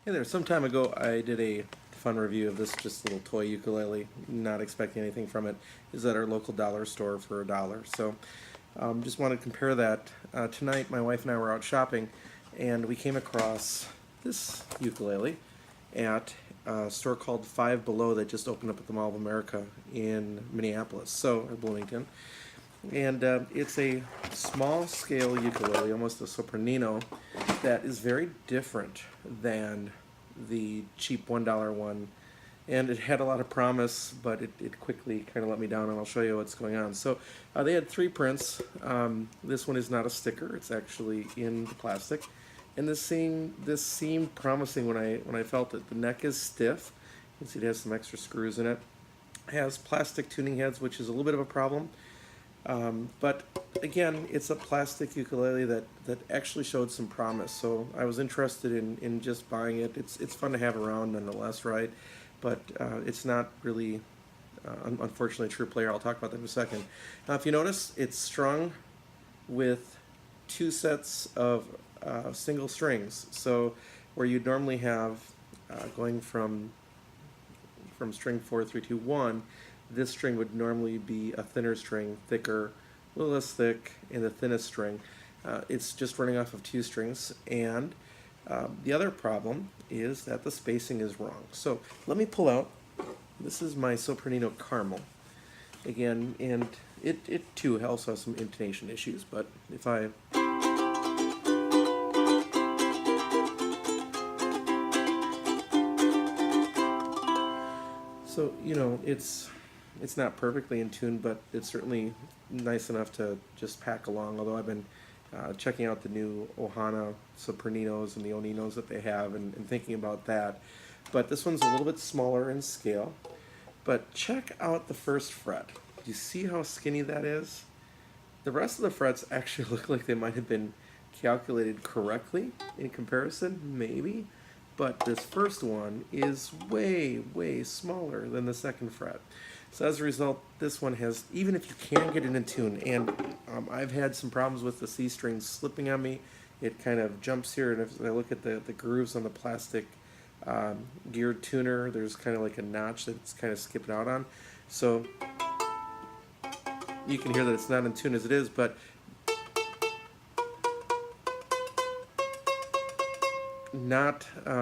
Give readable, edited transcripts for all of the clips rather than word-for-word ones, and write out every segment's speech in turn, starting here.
Hey there, some time ago I did a fun review of this just little toy ukulele, not expecting anything from it. Is at our local dollar store for $1. So just want to compare that. Tonight my wife and I were out shopping and we came across this ukulele at a store called Five Below that just opened up at the Mall of America in Minneapolis, or Bloomington. And it's a small scale ukulele, almost a Sopranino, that is very different than the cheap $1 one. And it had a lot of promise, but it quickly kind of let me down, and I'll show you what's going on. So they had 3 prints. This one is not a sticker, it's actually in the plastic. And this seemed promising when I felt it. The neck is stiff. You can see it has some extra screws in it. It has plastic tuning heads, which is a little bit of a problem. But again, it's a plastic ukulele that actually showed some promise. So I was interested in just buying it. It's fun to have around nonetheless, right? But it's not really, unfortunately, a true player. I'll talk about that in a second. Now, if you notice, it's strung with 2 sets of single strings. So where you'd normally have going from string 4, 3, 2, 1, this string would normally be a thinner string, thicker, a little less thick, and the thinnest string. It's just running off of 2 strings, and the other problem is that the spacing is wrong. So let me pull out, this is my Sopranino Caramel, again, and it too also has some intonation issues, but if I... So, you know, it's not perfectly in tune, but it's certainly nice enough to just pack along, although I've been checking out the new Ohana Sopraninos and the Oninos that they have and thinking about that. But this one's a little bit smaller in scale. But check out the first fret. Do you see how skinny that is? The rest of the frets actually look like they might have been calculated correctly in comparison, maybe. But this first one is way, way smaller than the second fret. So as a result, this one has, even if you can get it in tune, and I've had some problems with the C strings slipping on me, it kind of jumps here, and if I look at the grooves on the plastic geared tuner, there's kind of like a notch that it's kind of skipping out on. So you can hear that it's not in tune as it is, but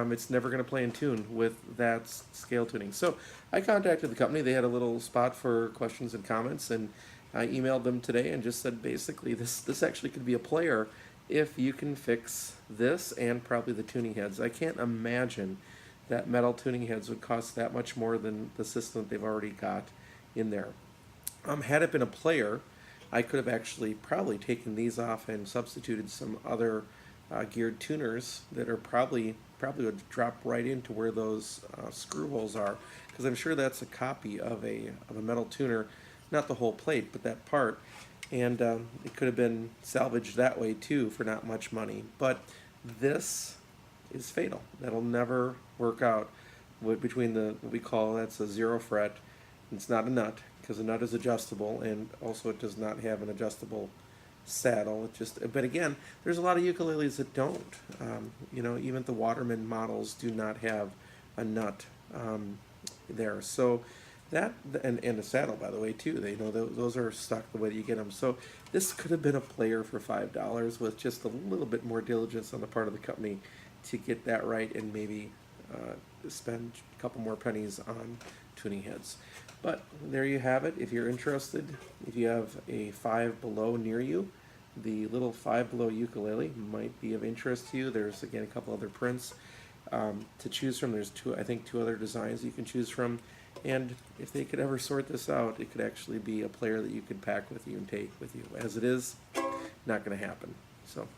it's never going to play in tune with that scale tuning. So I contacted the company. They had a little spot for questions and comments, and I emailed them today and just said basically this actually could be a player if you can fix this and probably the tuning heads. I can't imagine that metal tuning heads would cost that much more than the system that they've already got in there. Had it been a player, I could have actually probably taken these off and substituted some other geared tuners that are probably would drop right into where those screw holes are, because I'm sure that's a copy of a metal tuner, not the whole plate, but that part, and it could have been salvaged that way too for not much money. But this is fatal. That'll never work out between what we call, that's a 0 fret. It's not a nut, because a nut is adjustable, and also it does not have an adjustable saddle. But again, there's a lot of ukuleles that don't. You know, even the Waterman models do not have a nut there. So that, and a saddle, by the way, too. They know those are stuck the way that you get them. So this could have been a player for $5 with just a little bit more diligence on the part of the company to get that right, and maybe spend a couple more pennies on tuning heads. But there you have it. If you're interested, if you have a Five Below near you, the little Five Below ukulele might be of interest to you. There's, again, a couple other prints to choose from. There's I think 2 other designs you can choose from. And if they could ever sort this out, it could actually be a player that you could pack with you and take with you. As it is, not going to happen. So